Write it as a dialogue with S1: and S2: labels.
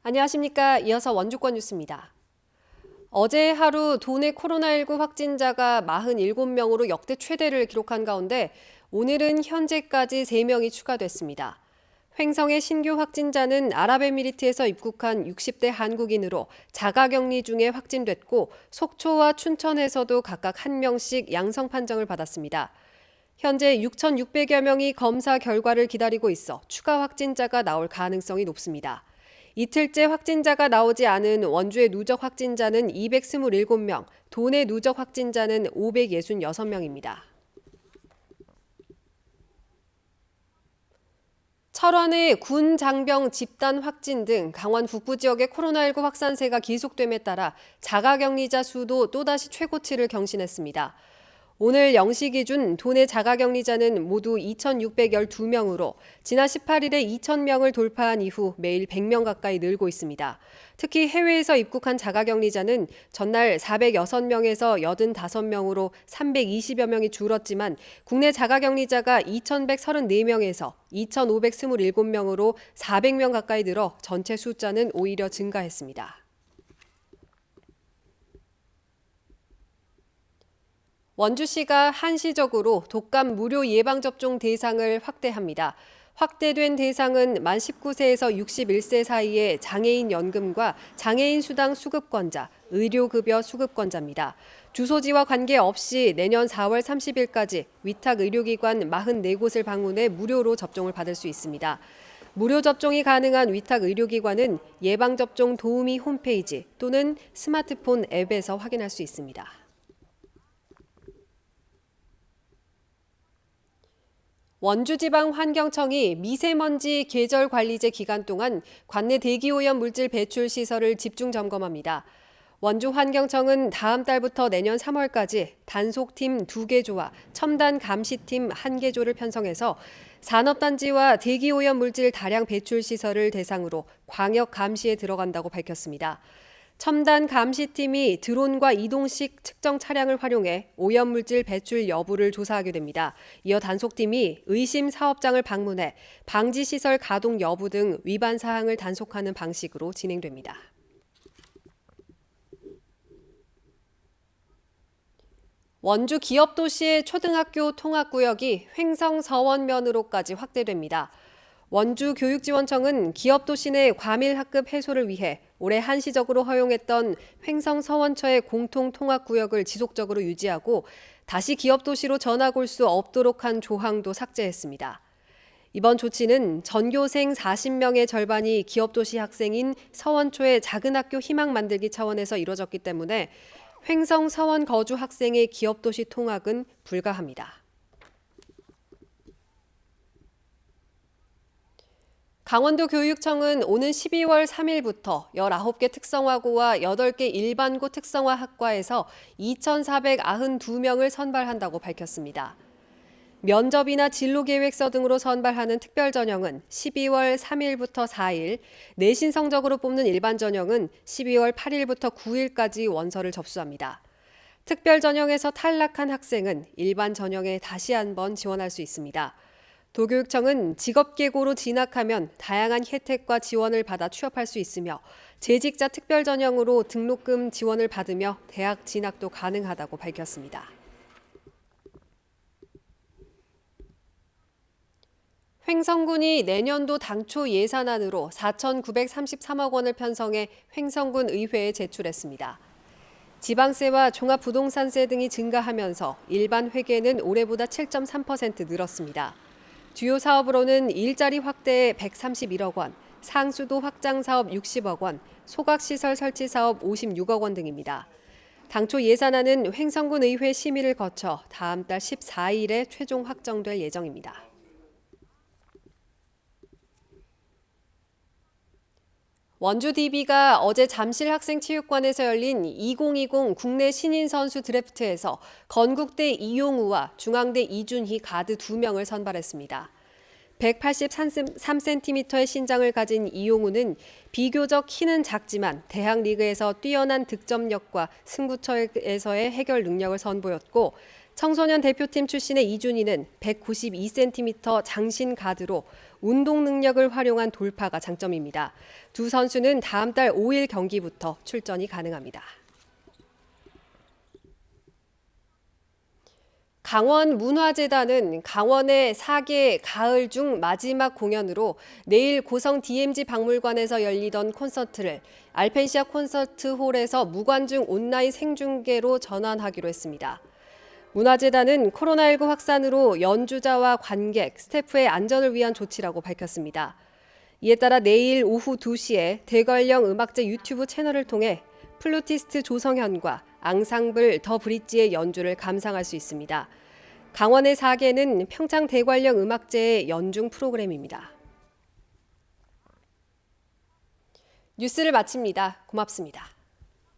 S1: 안녕하십니까. 이어서 원주권 뉴스입니다. 어제 하루 도내 코로나19 확진자가 47명으로 역대 최대를 기록한 가운데 오늘은 현재까지 3명이 추가됐습니다. 횡성의 신규 확진자는 아랍에미리트에서 입국한 60대 한국인으로 자가격리 중에 확진됐고 속초와 춘천에서도 각각 1명씩 양성 판정을 받았습니다. 현재 6,600여 명이 검사 결과를 기다리고 있어 추가 확진자가 나올 가능성이 높습니다. 이틀째 확진자가 나오지 않은 원주의 누적 확진자는 227명, 도내 누적 확진자는 566명입니다. 철원의 군 장병 집단 확진 등 강원 북부 지역의 코로나19 확산세가 계속됨에 따라 자가격리자 수도 또다시 최고치를 경신했습니다. 오늘 0시 기준 도내 자가격리자는 모두 2,612명으로 지난 18일에 2,000명을 돌파한 이후 매일 100명 가까이 늘고 있습니다. 특히 해외에서 입국한 자가격리자는 전날 406명에서 85명으로 320여 명이 줄었지만 국내 자가격리자가 2,134명에서 2,527명으로 400명 가까이 늘어 전체 숫자는 오히려 증가했습니다. 원주시가 한시적으로 독감 무료 예방접종 대상을 확대합니다. 확대된 대상은 만 19세에서 61세 사이의 장애인 연금과 장애인 수당 수급권자, 의료급여 수급권자입니다. 주소지와 관계없이 내년 4월 30일까지 위탁 의료기관 44곳을 방문해 무료로 접종을 받을 수 있습니다. 무료 접종이 가능한 위탁 의료기관은 예방접종 도우미 홈페이지 또는 스마트폰 앱에서 확인할 수 있습니다. 원주지방환경청이 미세먼지 계절관리제 기간 동안 관내 대기오염 물질 배출 시설을 집중 점검합니다. 원주환경청은 다음 달부터 내년 3월까지 단속팀 2개조와 첨단 감시팀 1개조를 편성해서 산업단지와 대기오염 물질 다량 배출 시설을 대상으로 광역 감시에 들어간다고 밝혔습니다. 첨단 감시팀이 드론과 이동식 측정 차량을 활용해 오염물질 배출 여부를 조사하게 됩니다. 이어 단속팀이 의심 사업장을 방문해 방지시설 가동 여부 등 위반 사항을 단속하는 방식으로 진행됩니다. 원주 기업도시의 초등학교 통합구역이 횡성 서원면으로까지 확대됩니다. 원주교육지원청은 기업도시 내 과밀학급 해소를 위해 올해 한시적으로 허용했던 횡성 서원처의 공통통합구역을 지속적으로 유지하고 다시 기업도시로 전학 올 수 없도록 한 조항도 삭제했습니다. 이번 조치는 전교생 40명의 절반이 기업도시 학생인 서원초의 작은 학교 희망 만들기 차원에서 이뤄졌기 때문에 횡성 서원 거주 학생의 기업도시 통학은 불가합니다. 강원도 교육청은 오는 12월 3일부터 19개 특성화고와 8개 일반고 특성화 학과에서 2,492명을 선발한다고 밝혔습니다. 면접이나 진로계획서 등으로 선발하는 특별전형은 12월 3일부터 4일, 내신 성적으로 뽑는 일반전형은 12월 8일부터 9일까지 원서를 접수합니다. 특별전형에서 탈락한 학생은 일반전형에 다시 한번 지원할 수 있습니다. 도교육청은 직업계고로 진학하면 다양한 혜택과 지원을 받아 취업할 수 있으며 재직자 특별전형으로 등록금 지원을 받으며 대학 진학도 가능하다고 밝혔습니다. 횡성군이 내년도 당초 예산안으로 4,933억 원을 편성해 횡성군 의회에 제출했습니다. 지방세와 종합부동산세 등이 증가하면서 일반 회계는 올해보다 7.3% 늘었습니다. 주요 사업으로는 일자리 확대에 131억 원, 상수도 확장 사업 60억 원, 소각시설 설치 사업 56억 원 등입니다. 당초 예산안은 횡성군 의회 심의를 거쳐 다음 달 14일에 최종 확정될 예정입니다. 원주 DB가 어제 잠실학생체육관에서 열린 2020 국내 신인 선수 드래프트에서 건국대 이용우와 중앙대 이준희 가드 2명을 선발했습니다. 183cm의 신장을 가진 이용우는 비교적 키는 작지만 대학 리그에서 뛰어난 득점력과 승부처에서의 해결 능력을 선보였고 청소년 대표팀 출신의 이준희는 192cm 장신 가드로 운동 능력을 활용한 돌파가 장점입니다. 두 선수는 다음 달 5일 경기부터 출전이 가능합니다. 강원문화재단은 강원의 4개 가을 중 마지막 공연으로 내일 고성 DMZ 박물관에서 열리던 콘서트를 알펜시아 콘서트홀에서 무관중 온라인 생중계로 전환하기로 했습니다. 문화재단은 코로나19 확산으로 연주자와 관객, 스태프의 안전을 위한 조치라고 밝혔습니다. 이에 따라 내일 오후 2시에 대관령 음악제 유튜브 채널을 통해 플루티스트 조성현과 앙상블 더 브릿지의 연주를 감상할 수 있습니다. 강원의 4개는 평창 대관령 음악제의 연중 프로그램입니다. 뉴스를 마칩니다. 고맙습니다.